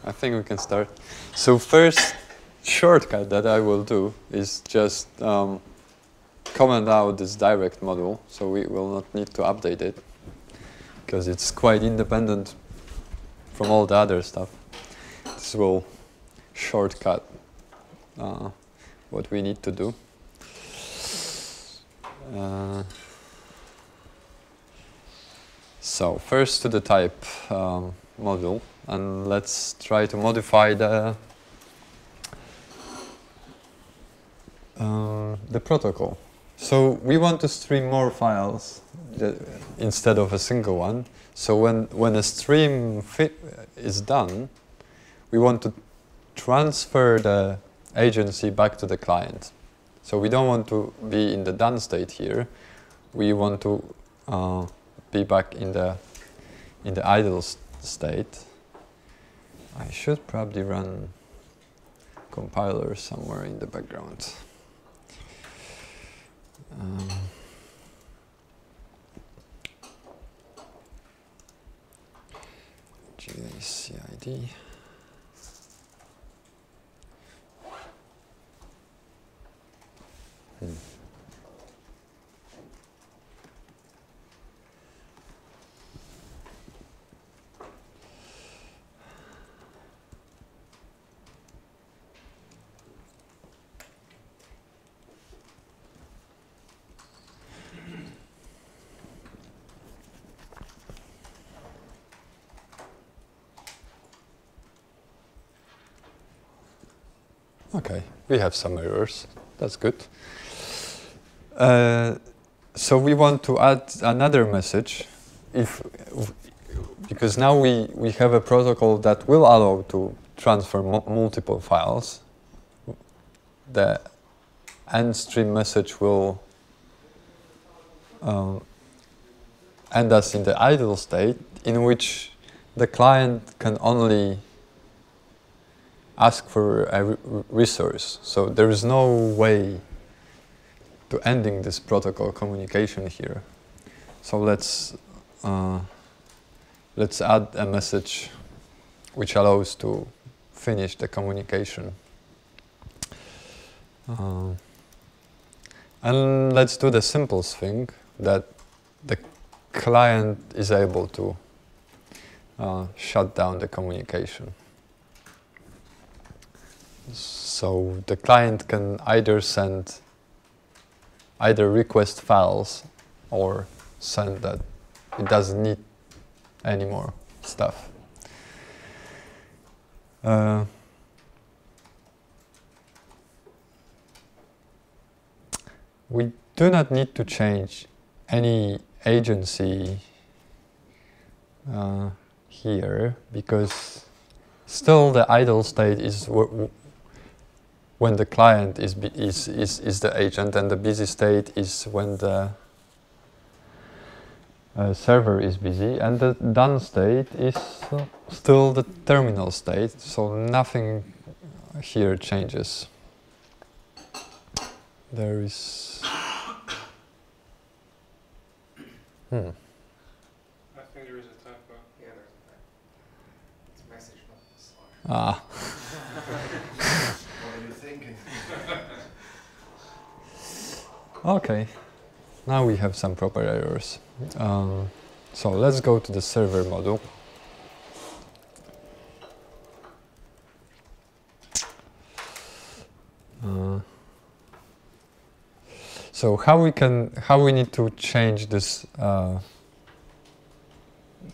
I think we can start. So first shortcut that I will do is just comment out this direct module, so we will not need to update it, because it's quite independent from all the other stuff. This will shortcut what we need to do. So first to the type module, and let's try to modify the protocol. So we want to stream more files instead of a single one. So when a stream is done, we want to transfer the agency back to the client. So we don't want to be in the done state here. We want to be back in the idle state. I should probably run compiler somewhere in the background. GACID. Okay, we have some errors. That's good. So we want to add another message, because now we have a protocol that will allow to transfer multiple files. The end stream message will end us in the idle state, in which the client can only ask for a resource. So there is no way to ending this protocol communication here. So let's add a message which allows to finish the communication. And let's do the simplest thing, that the client is able to shut down the communication. So the client can either request files or send that it doesn't need any more stuff. We do not need to change any agency here, because still the idle state is when the client is the agent, and the busy state is when the server is busy, and the done state is still the terminal state, so nothing here changes. There is... I think there is a typo. Yeah, there's a typo. It's message, not slash. Ah. What are you thinking? Okay, now we have some proper errors. So let's go to the server module. So how we need to change this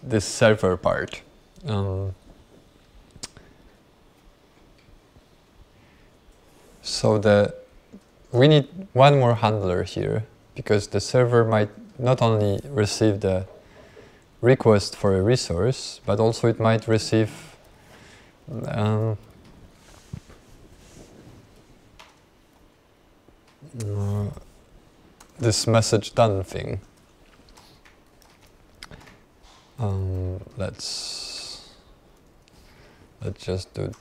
this server part? So we need one more handler here, because the server might not only receive the request for a resource, but also it might receive this message done thing. Let's just do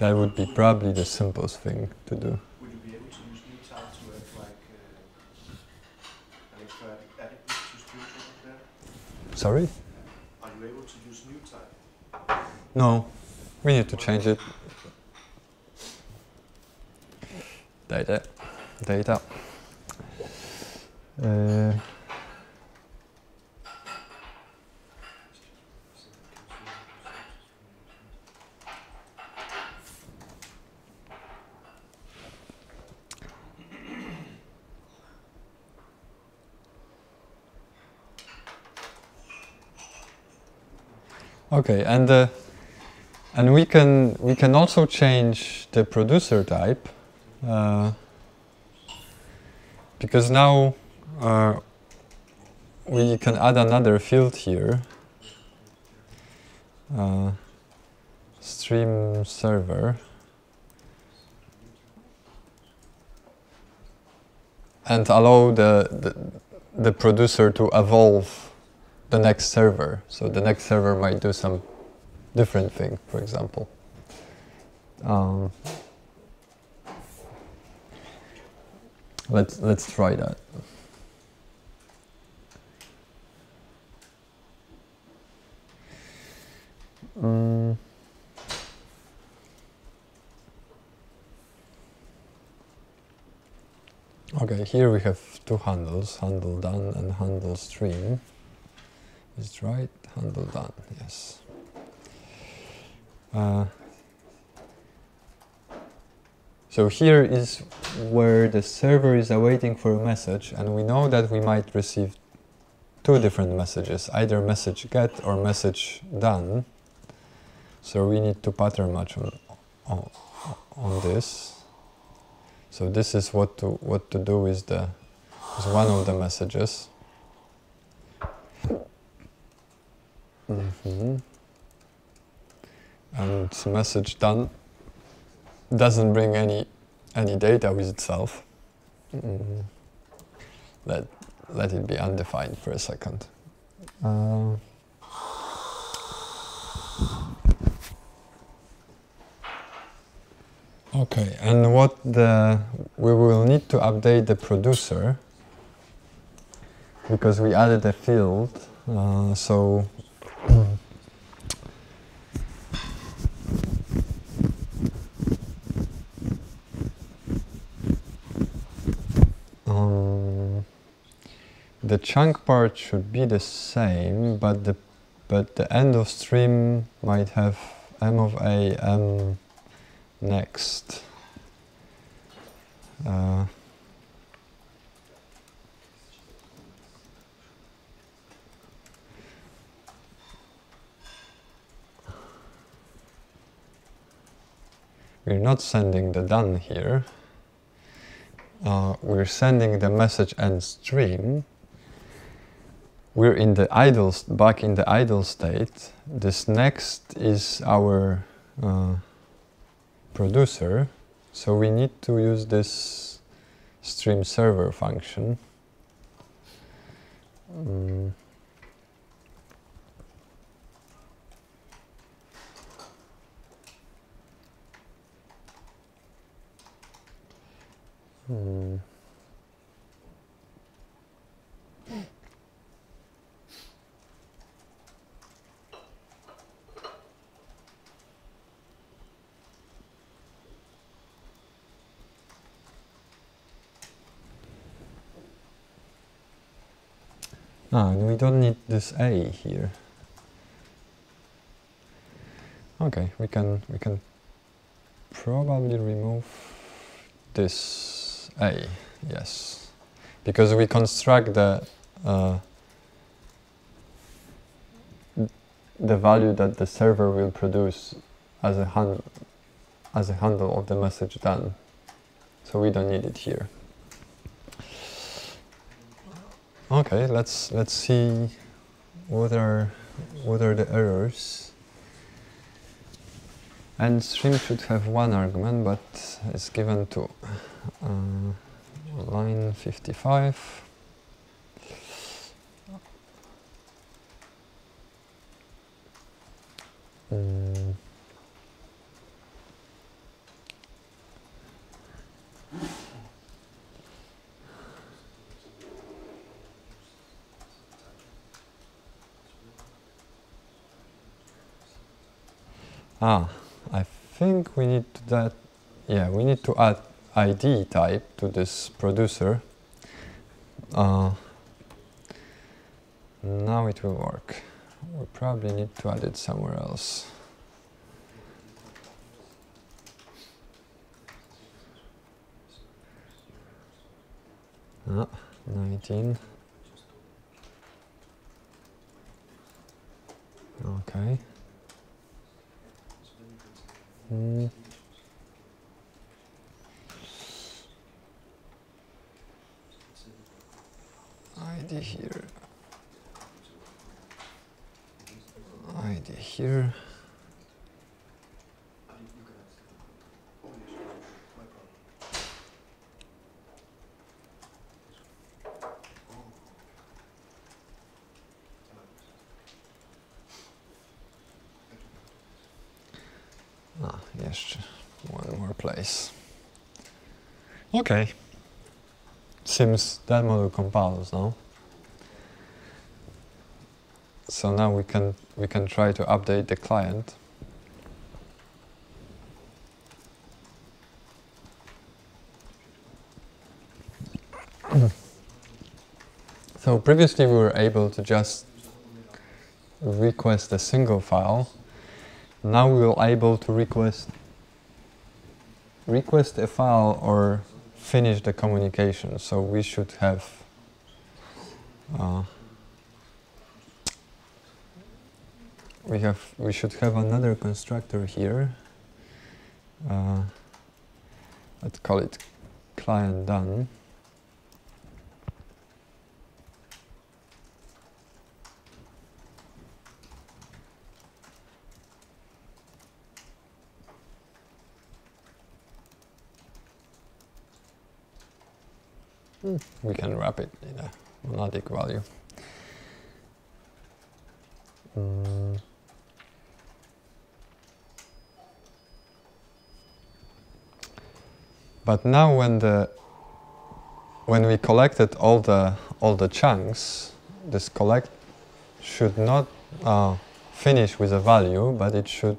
That would be probably the simplest thing to do. Would you be able to use new type to add like an extra added to stream there? Sorry? Are you able to use new type? No, we need to change it. Data. Okay, and we can also change the producer type because now we can add another field here, stream server, and allow the producer to evolve the next server. So the next server might do some different thing, for example. Let's try that. Okay, here we have two handles, handle done and handle stream. Is it right? Handle done, yes. So here is where the server is awaiting for a message, and we know that we might receive two different messages, either message get or message done. So we need to pattern match on this. So this is what to do with one of the messages. And message done doesn't bring any data with itself. Let it be undefined for a second. Okay, and we will need to update the producer because we added a field. So the chunk part should be the same, but the end of stream might have m of a, m next. We're not sending the done here. We're sending the message end stream. We're in the back in the idle state. This next is our producer, so we need to use this stream server function. And we don't need this A here. Okay, we can probably remove this A, yes, because we construct the value that the server will produce as a handle of the message done, so we don't need it here. Okay, let's see what are the errors. And stream should have one argument, but it's given to line 55. I think we need to that. Yeah, we need to add ID type to this producer. Now it will work. We probably need to add it somewhere else. 19. Okay. ID here. ID here. Jeszcze one more place. Okay. Seems that model compiles now. So now we can try to update the client. So previously we were able to just request a single file. Now we will able to request a file or finish the communication. So we should have we should have another constructor here. Let's call it client done. We can wrap it in a monadic value. But now when we collected all the chunks, this collect should not finish with a value, but it should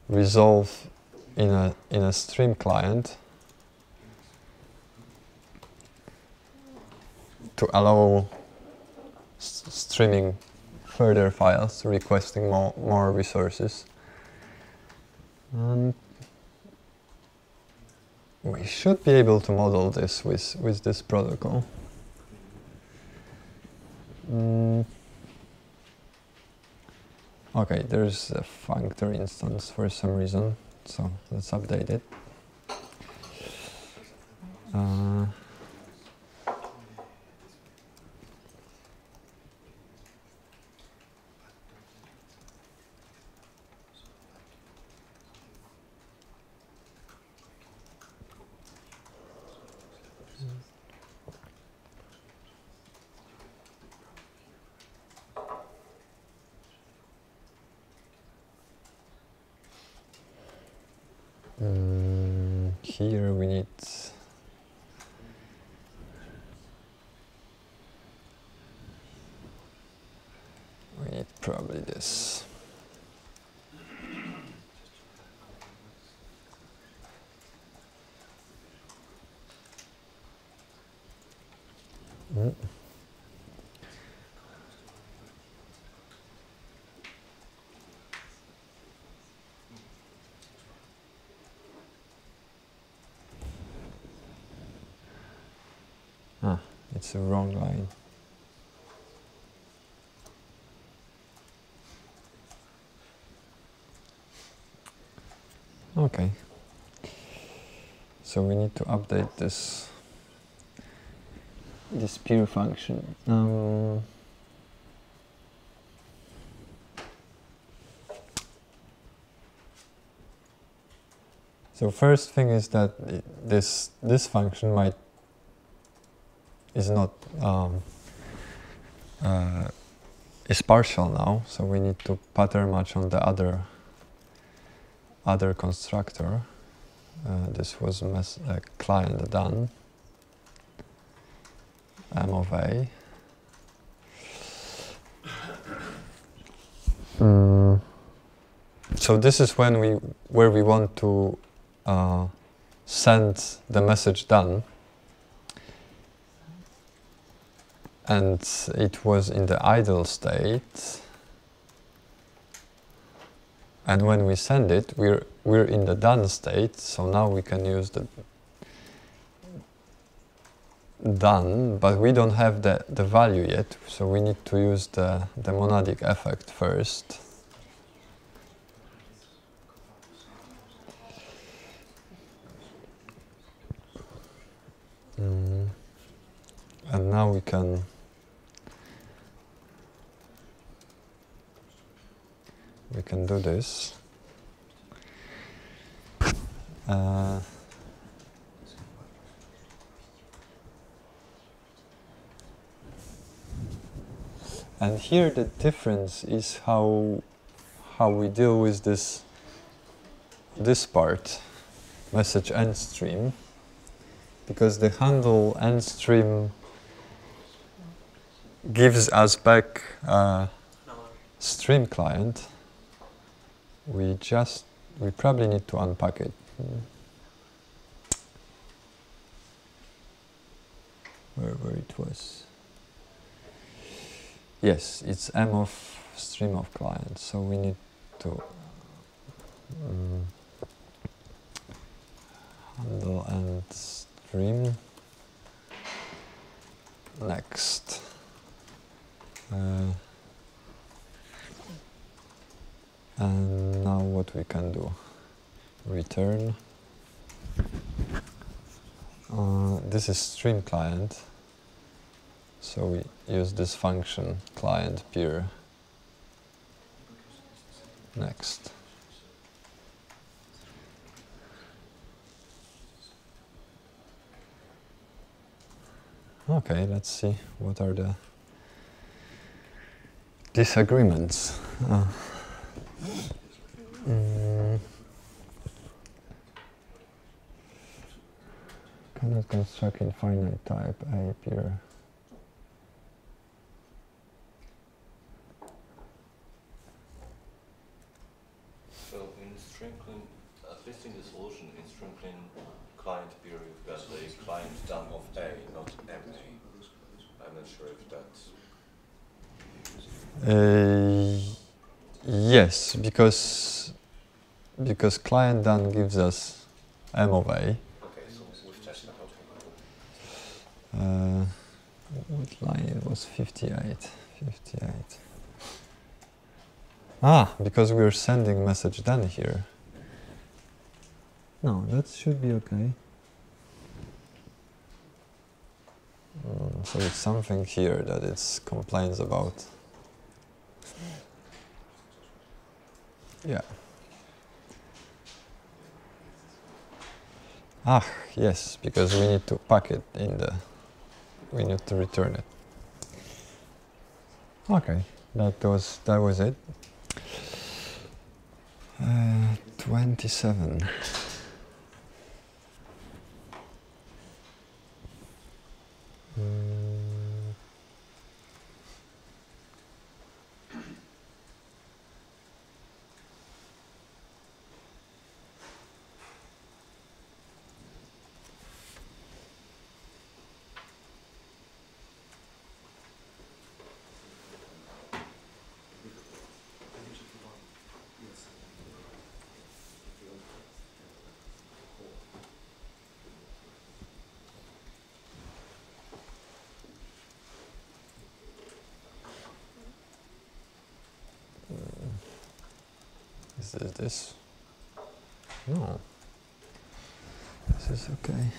resolve in a stream client to allow streaming further files, requesting more resources. And we should be able to model this with this protocol. Okay, there's a functor instance for some reason, so let's update it. Here we need probably this. It's the wrong line. Okay. So we need to update this peer function. So first thing is that this function is not is partial now, so we need to pattern match on the other constructor. This was client done, M of A. So this is where we want to send the message done, and it was in the idle state. And when we send it, we're in the done state. So now we can use the done, but we don't have the value yet. So we need to use the monadic effect first. And now we can do this. And here the difference is how we deal with this part, message end stream, because the handle end stream gives us back a stream client. We probably need to unpack it. Where it was. Yes, it's M of stream of client, so we need to handle and stream. Next. And now what we can do? Return. This is stream client. So we use this function, client peer. Next. Okay, let's see what are the disagreements. Cannot construct infinite type A peer. So in Strinkling, at least in the solution, in Strinkling client peer, you've got the client done of A, not MA. I'm not sure if that's... Yes, because client done gives us M of A. Okay, so we've tested what line it was? 58. Ah, because we're sending message done here. No, that should be okay. So it's something here that it complains about. Yeah. Ah, yes, because we need to pack it in the... We need to return it. Okay, that was it. 27. Is this? No. This is okay.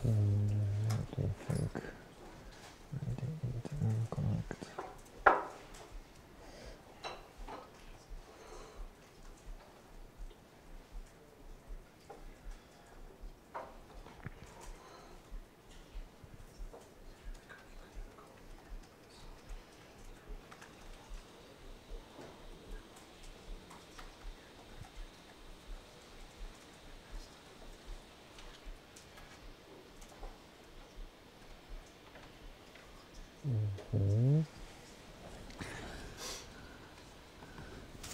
What do you think? Ready, internal connect.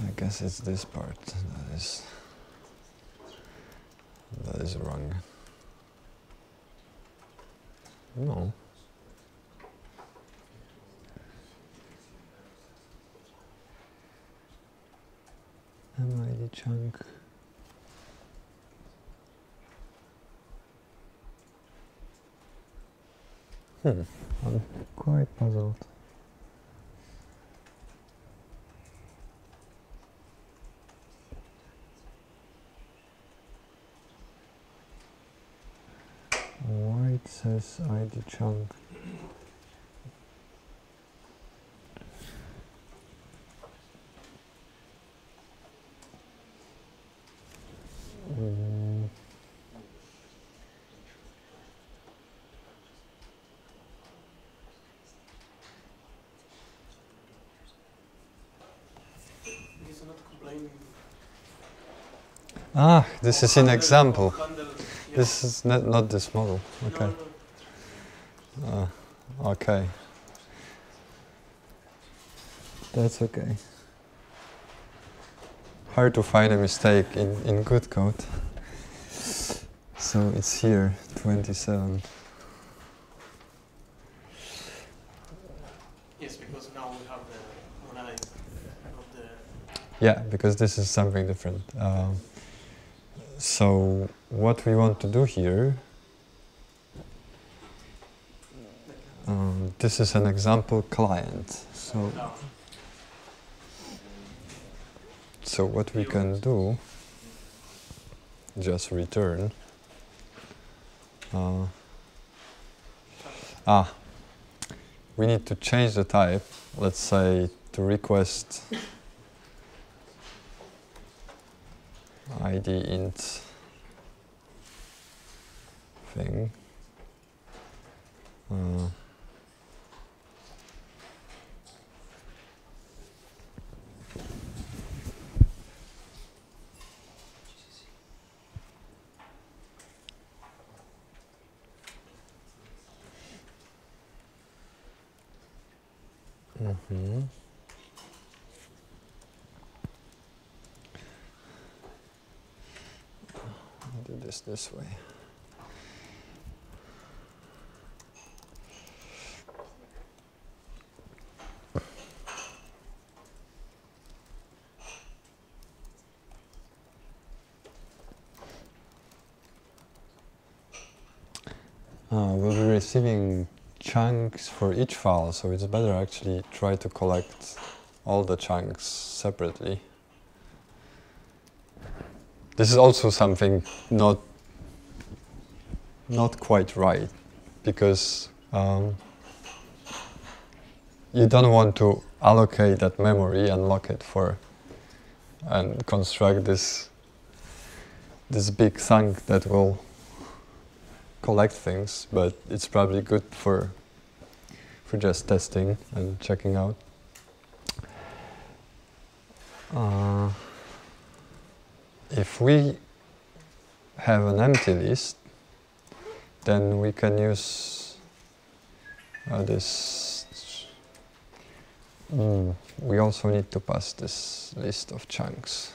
I guess it's this part that is wrong. No. MID chunk. I'm quite puzzled. Why it says ID chunk? He's not complaining. Ah, this is an example. Bundle, yeah. This is not this model. Okay. No. Okay. That's okay. Hard to find a mistake in good code. So it's here, 27. Yes, because now we have the monad, not the. Yeah, because this is something different. So what we want to do here, this is an example client. So what we can do, just return. We need to change the type. Let's say to request ID int thing. I'll do this way. We'll be receiving chunks for each file, so it's better actually try to collect all the chunks separately. This is also something not quite right, because you don't want to allocate that memory and lock it and construct this big chunk that will collect things, but it's probably good for just testing and checking out. If we have an empty list, then we can use this. We also need to pass this list of chunks.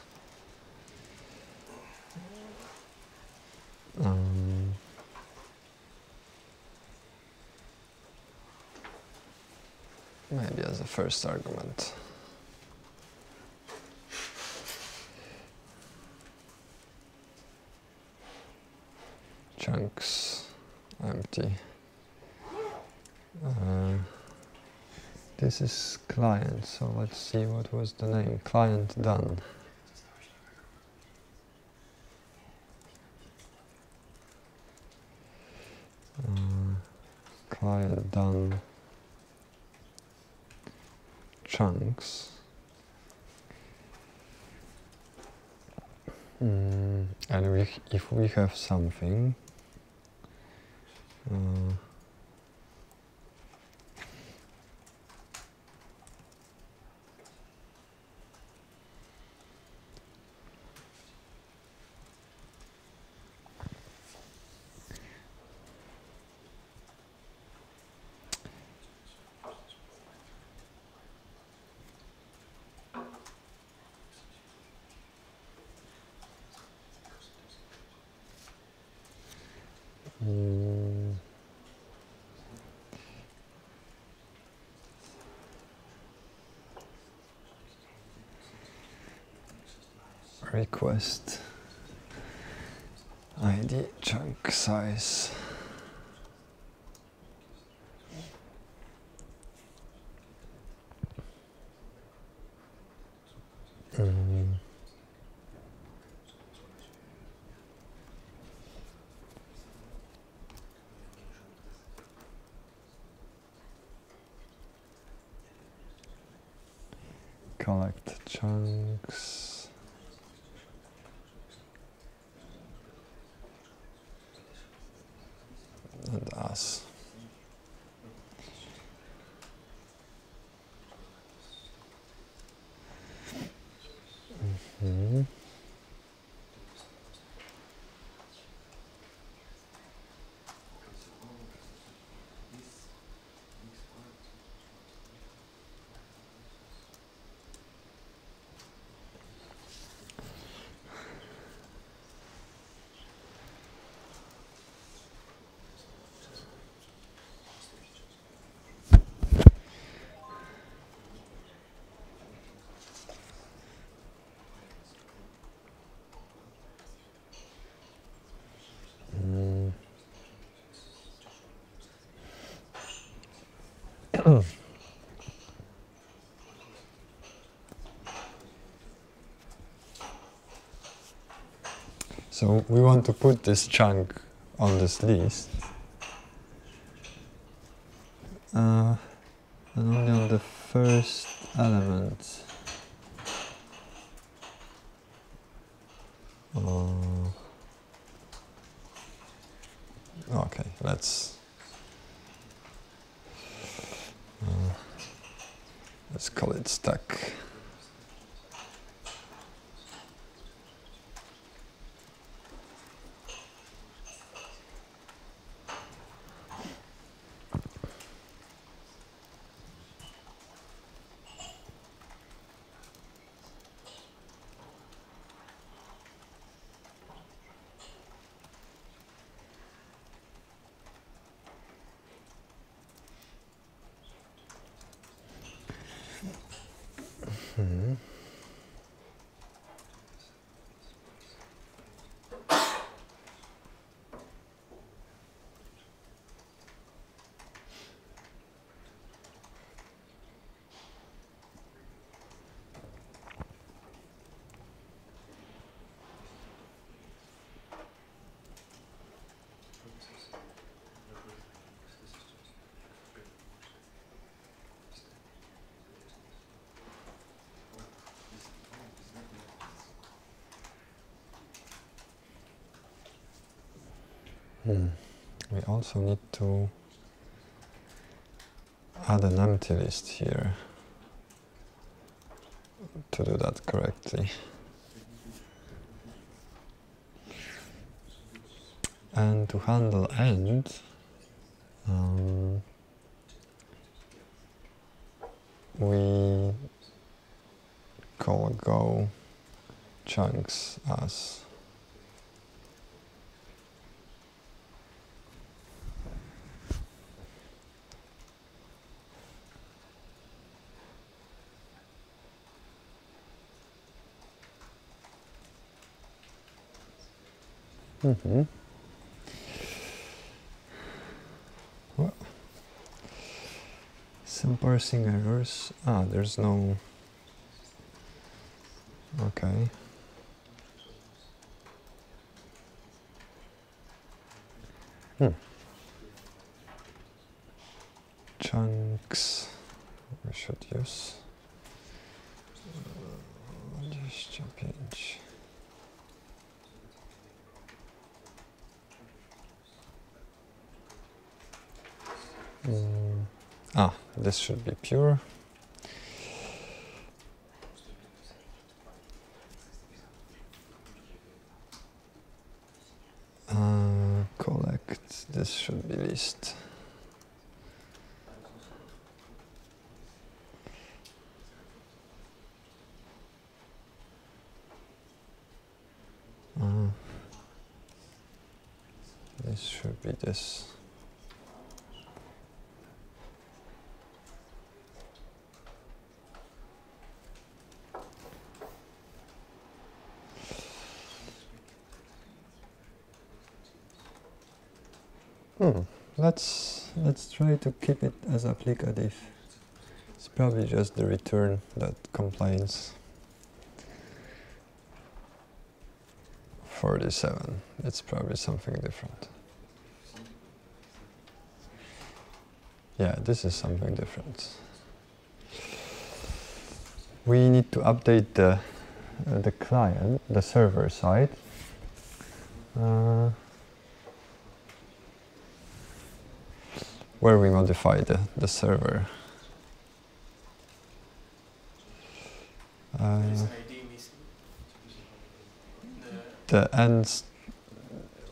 Maybe as a first argument. Chunks empty. This is client, so let's see what was the name. Client done. Client done chunks. And if we have something, request ID chunk size. Collect chunks. And us. So we want to put this chunk on this list, and only on the first element. Okay, let's call it stack. We also need to add an empty list here to do that correctly. And to handle end, we call go chunks as Well, some parsing errors. There's no. Okay. Chunks we should use 25. This should be pure. Collect, this should be list. This should be this. Let's try to keep it as applicative. It's probably just the return that complains. 47. It's probably something different. Yeah, this is something different. We need to update the client, the server side. Where we modify the server. There is an ID missing. The ends,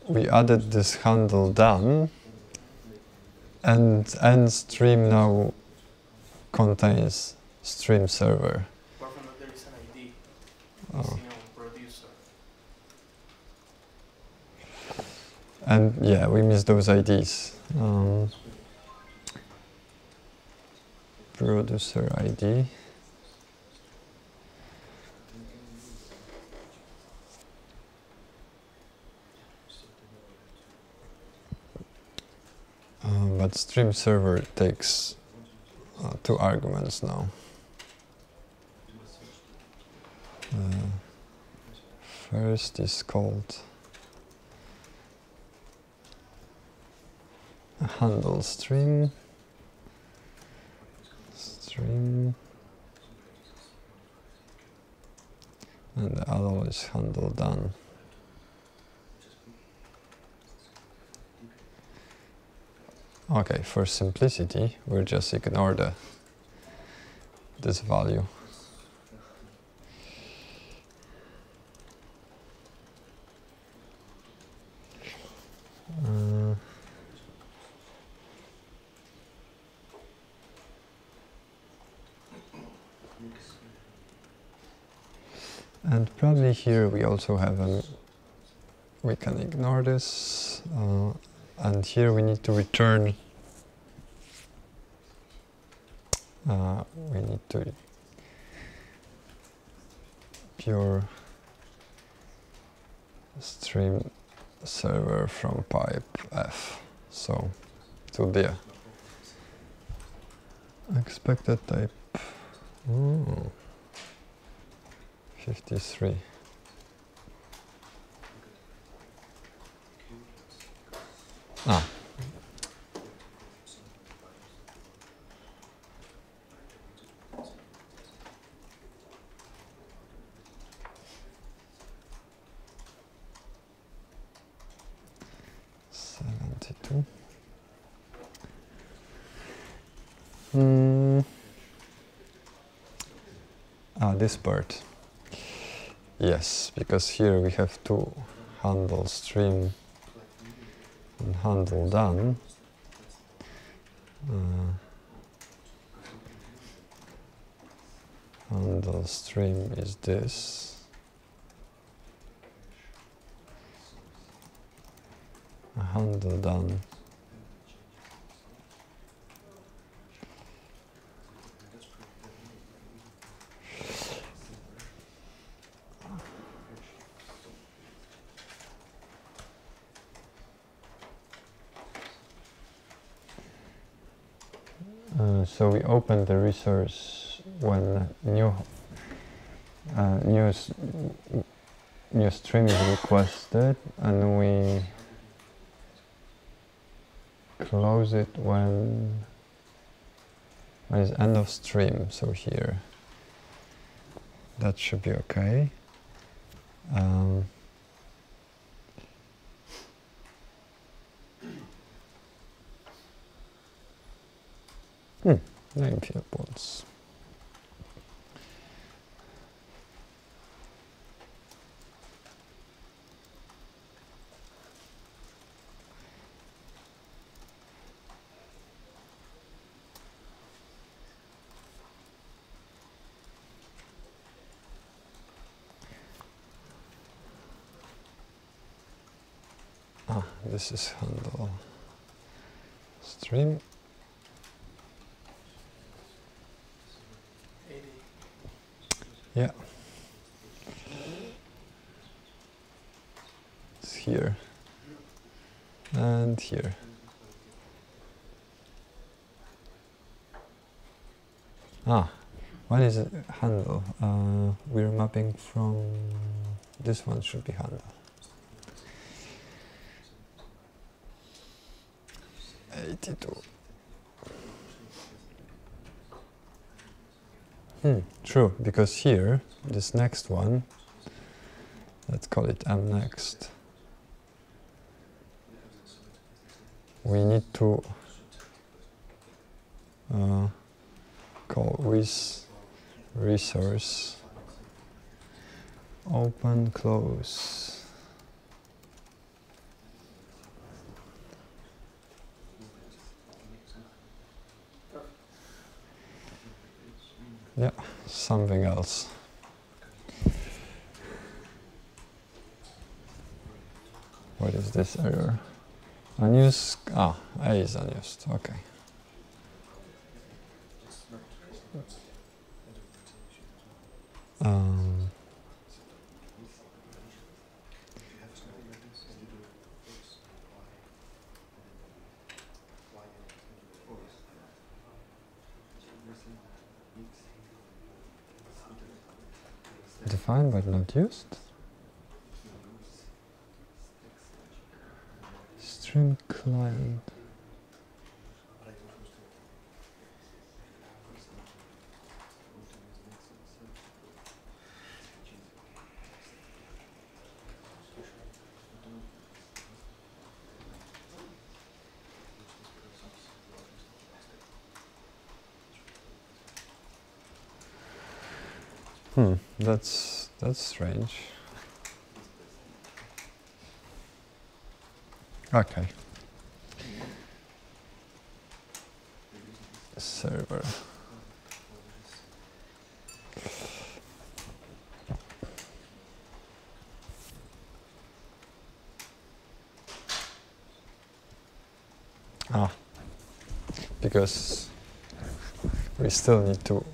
we added this handle done, and end stream now contains stream server. Apart from that, there is an ID Oh. missing on producer. And yeah, we miss those IDs. Producer ID. But stream server takes 2 arguments now. First is called a handle stream. And the other is handle done. Okay, for simplicity, we'll just ignore this value. And probably here we also have we can ignore this, and here we need to return, we need to pure stream server from pipe F, so it will be a expected type. 53. Ah. This part. Yes, because here we have to handle stream and handle done. Handle stream is this. Handle done. So we open the resource when new stream is requested, and we close it when it's end of stream. So here, that should be okay. Name field pods. This is handle stream. 80. Yeah. It's here and here. One is handle. We're mapping from this one should be handle. 82. True, because here, this next one, let's call it M next. We need to call with resource open close. Yeah, something else. What is this error? Unused. A is unused. Okay. Defined but not used. Stream client. That's strange. Okay. Server. Because we still need to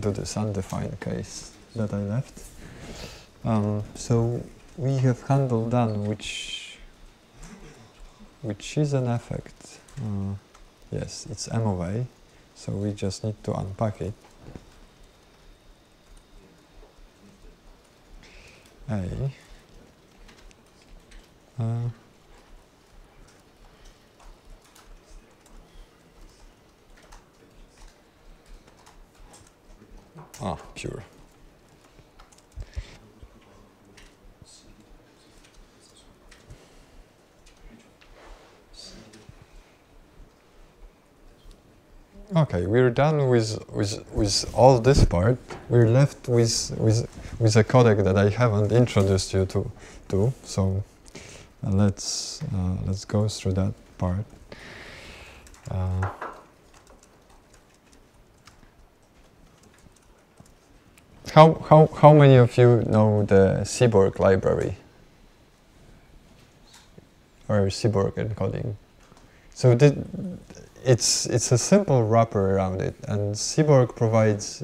do this undefined case that I left. So we have handle done, which is an effect. Yes, it's M of A, so we just need to unpack it. A. Pure. Okay, we're done with all this part. We're left with a codec that I haven't introduced you to. So let's go through that part. How many of you know the Seaborg library or Seaborg encoding? So it's a simple wrapper around it, and Seaborg provides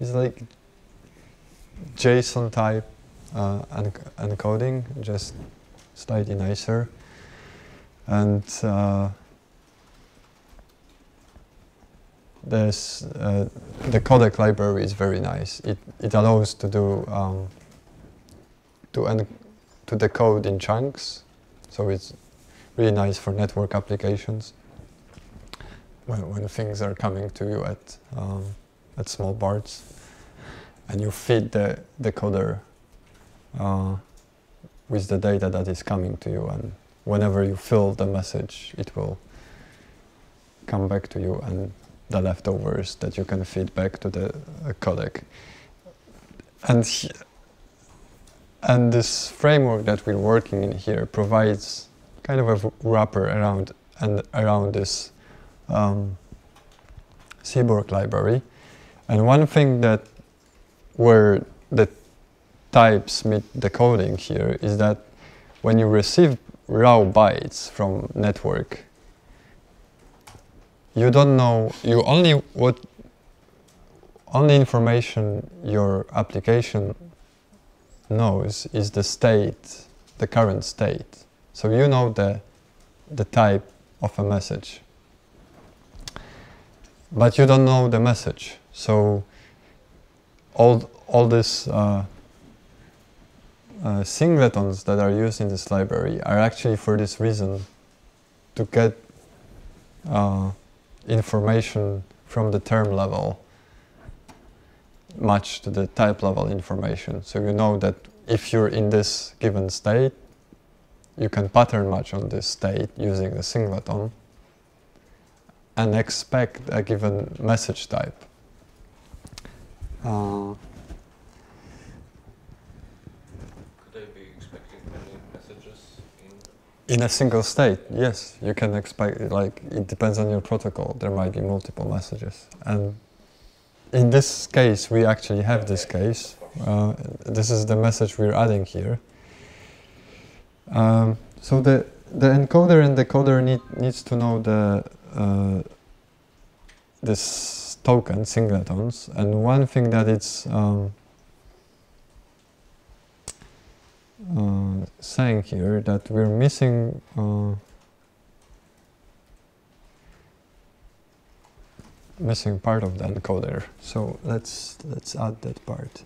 it's like JSON type encoding, just slightly nicer, and there's the codec library is very nice. It allows to do to decode in chunks, so it's really nice for network applications when things are coming to you at small parts, and you feed the decoder with the data that is coming to you, and whenever you fill the message, it will come back to you, and the leftovers that you can feed back to the codec. And this framework that we're working in here provides kind of a wrapper around this Seaborg library. And one thing that where the types meet decoding here is that when you receive raw bytes from network, you don't know, only information your application knows is the state, the current state. So you know the type of a message. But you don't know the message, so all these singletons that are used in this library are actually for this reason, to get information from the term level match to the type level information. So you know that if you're in this given state, you can pattern match on this state using the singleton and expect a given message type. Could I be expecting many messages In a single state, yes, you can expect, like, it depends on your protocol, there might be multiple messages. And in this case, we actually have this case. This is the message we're adding here. So the encoder and decoder needs to know this token, singletons, and one thing that it's saying here, that we're missing part of the encoder. So let's add that part.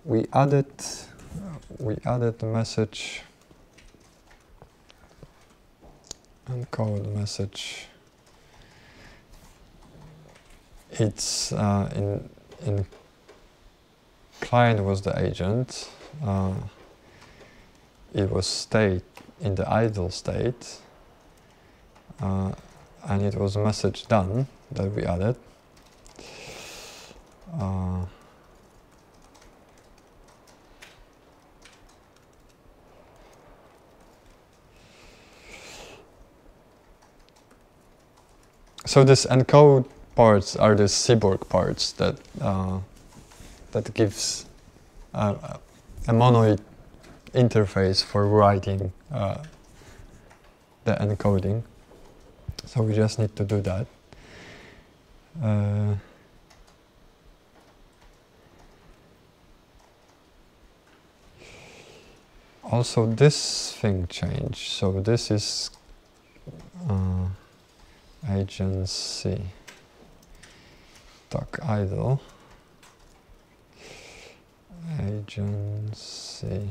We added the message, encode message. It's in client was the agent. It was state in the idle state, and it was message done that we added. So this encode parts are the cyborg parts that gives a monoid interface for writing the encoding. So we just need to do that. Also, this thing changed. So this is agency doc idle agency.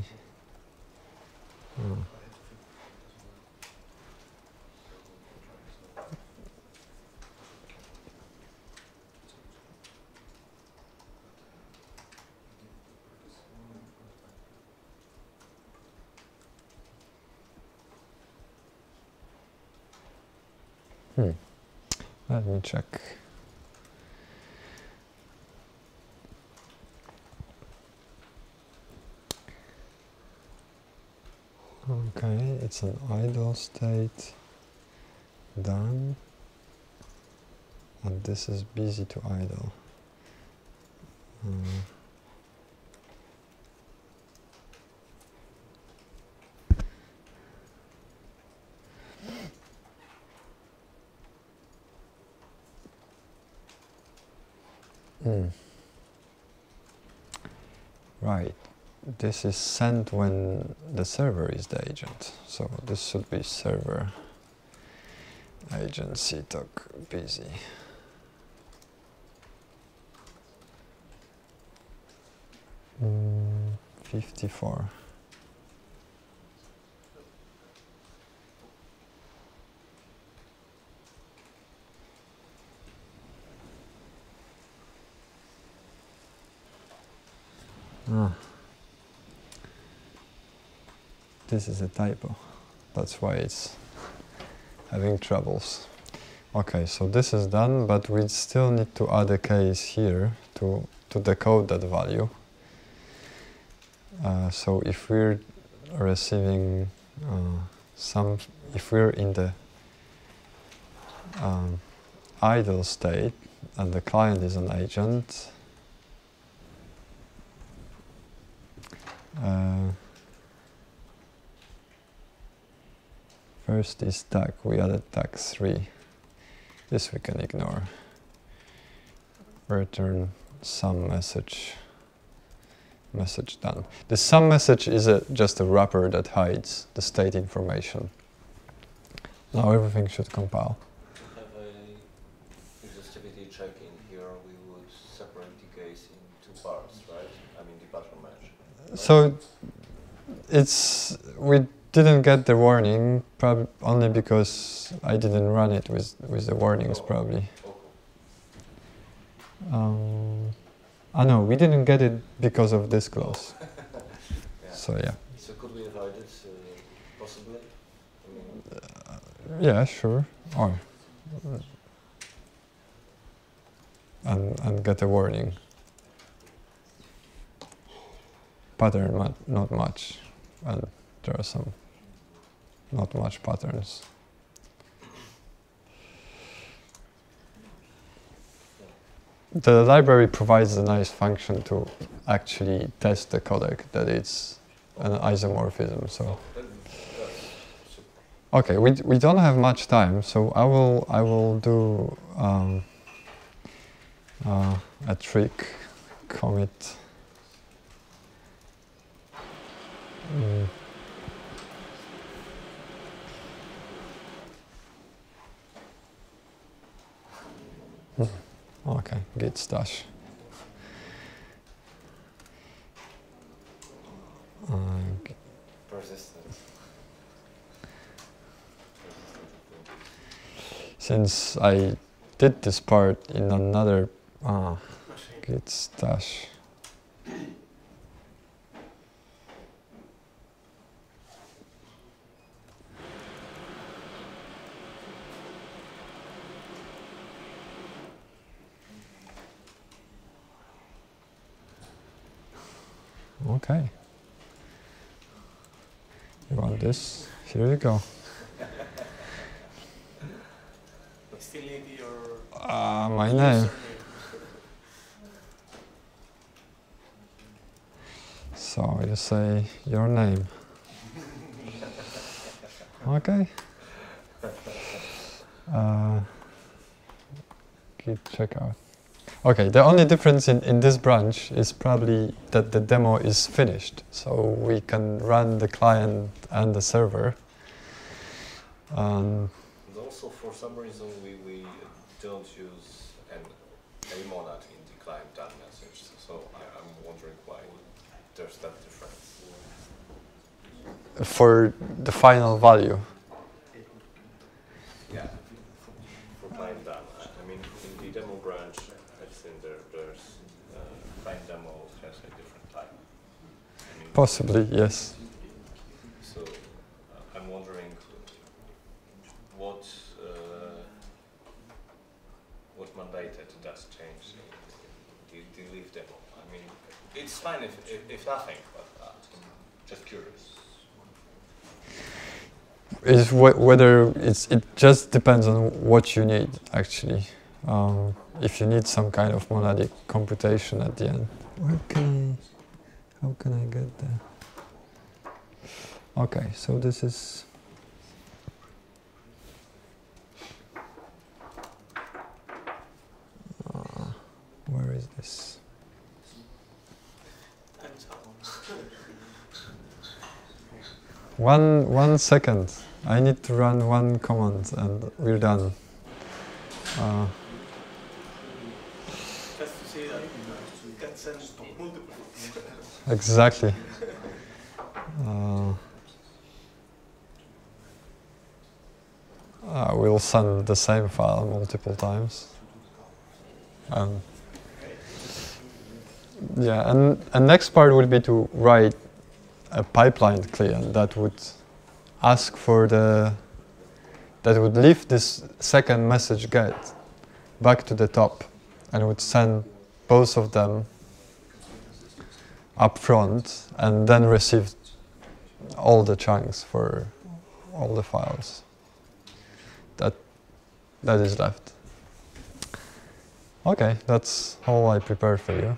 Let me check. Okay, it's an idle state, done, and this is busy to idle. Right, this is sent when the server is the agent, so this should be server agency doc busy. Mm, 54. This is a typo. That's why it's having troubles. Okay, so this is done, but we still need to add a case here to decode that value. So if we're receiving if we're in the idle state and the client is an agent, first is tag, we added tag 3. This we can ignore. Return some message done. The some message is just a wrapper that hides the state information. Now everything should compile. To have a exhaustivity check in here, we would separate the case in two parts, right? I mean the pattern match. Right? So we didn't get the warning only because I didn't run it with the warnings probably. No, we didn't get it because of this clause. Yeah. So yeah. So could we avoid it possibly? Yeah, sure. Or and get a warning. Pattern not much, and there are some not much patterns. The library provides a nice function to actually test the codec that it's an isomorphism. So, okay, we don't have much time, so I will do a trick commit. Okay, git stash. Persistence. Since I did this part in another git stash. Okay. You want this? Here you go. I still need your My name. username. So you say your name. Okay. Git checkout. Okay, the only difference in this branch is probably that the demo is finished. So we can run the client and the server. And also, for some reason, we don't use a monad in the client done message. So I'm wondering why there's that difference. For the final value. Yeah, for client done. I mean, in the demo branch, I've seen there's client demo has a different type. I mean, Possibly, yes. so I'm wondering what mandated that change in the leave demo. I mean, it's fine if nothing, but I'm just curious. Is whether it just depends on what you need actually. If you need some kind of monadic computation at the end. How can I get there? Okay, so this is. Where is this? One second. I need to run one command and we're done. Just to see that you can send multiple. Exactly. We'll send the same file multiple times. Yeah, and next part would be to write a pipeline client that would ask for that would leave this second message get back to the top and would send both of them up front and then receive all the chunks for all the files that is left. Okay, that's all I prepared for you.